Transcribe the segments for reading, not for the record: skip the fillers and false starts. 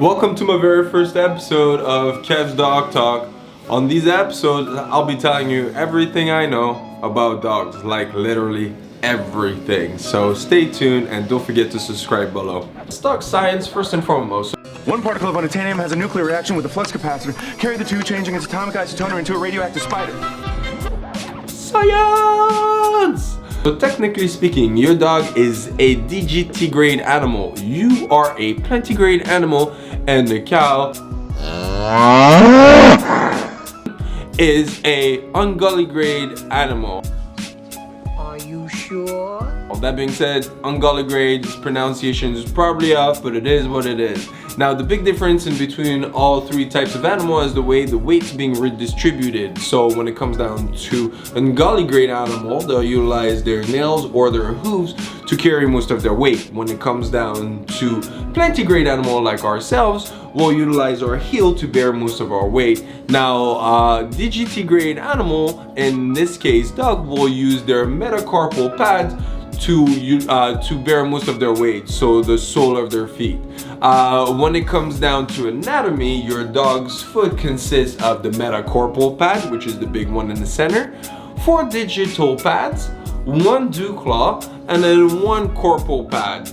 Welcome to my very first episode of Kev'Z Dog Talk. On these episodes, I'll be telling you everything I know about dogs, like literally everything. So stay tuned and don't forget to subscribe below. Let's talk science first and foremost. One particle of unobtainium has a nuclear reaction with a flux capacitor. Carry the two, changing its atomic isotoner into a radioactive spider. Science! So technically speaking, your dog is a DGT grade animal. You are a plantigrade animal, and the cow is a Ungully grade animal. Are you sure? That being said, Ungully grade pronunciation is probably off, but it is what it is. Now, the big difference in between all three types of animal is the way the weight's being redistributed. So when it comes down to Ungully grade animal, they'll utilize their nails or their hooves to carry most of their weight. When it comes down to plantigrade animal like ourselves, we'll utilize our heel to bear most of our weight. Now, DGT grade animal, in this case dog, will use their metacarpal pads to bear most of their weight, so the sole of their feet. When it comes down to anatomy, your dog's foot consists of the metacarpal pad, which is the big one in the center, 4 digital pads, 1 dew claw, and then 1 corpal pad.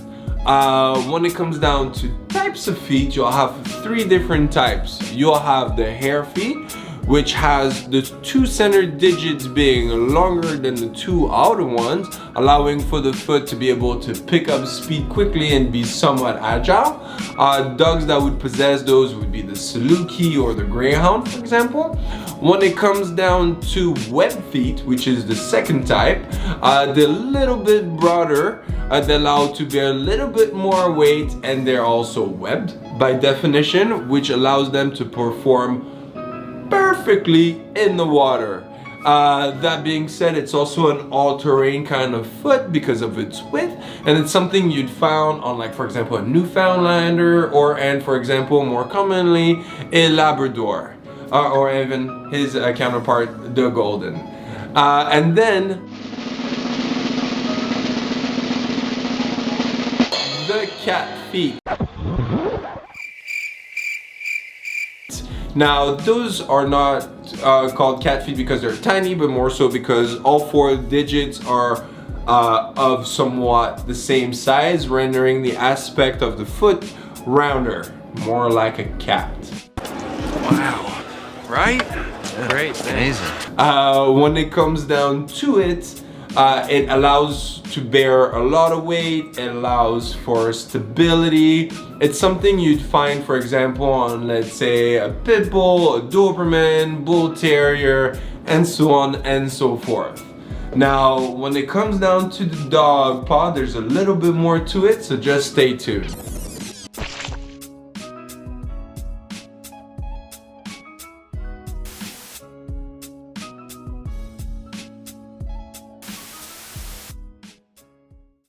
When it comes down to types of feet, you'll have 3 different types. You'll have the hare feet, which has the 2 center digits being longer than the 2 outer ones, allowing for the foot to be able to pick up speed quickly and be somewhat agile. Dogs that would possess those would be the Saluki or the Greyhound, for example. When it comes down to web feet, which is the second type, they're a little bit broader, they're allowed to bear a little bit more weight, and they're also webbed by definition, which allows them to perform perfectly in the water. That being said, it's also an all-terrain kind of foot because of its width, and it's something you'd found on, like, for example, a Newfoundlander, and for example, more commonly, a Labrador, or even his counterpart, the Golden. And then the cat feet. Now, those are not called cat feet because they're tiny, but more so because all 4 digits are of somewhat the same size, rendering the aspect of the foot rounder, more like a cat. Wow. Right? Yeah, great, amazing. When it comes down to it, it allows to bear a lot of weight, it allows for stability. It's something you'd find, for example, on, let's say, a Pit Bull, a Doberman, Bull Terrier, and so on and so forth. Now, when it comes down to the dog paw, there's a little bit more to it, so just stay tuned.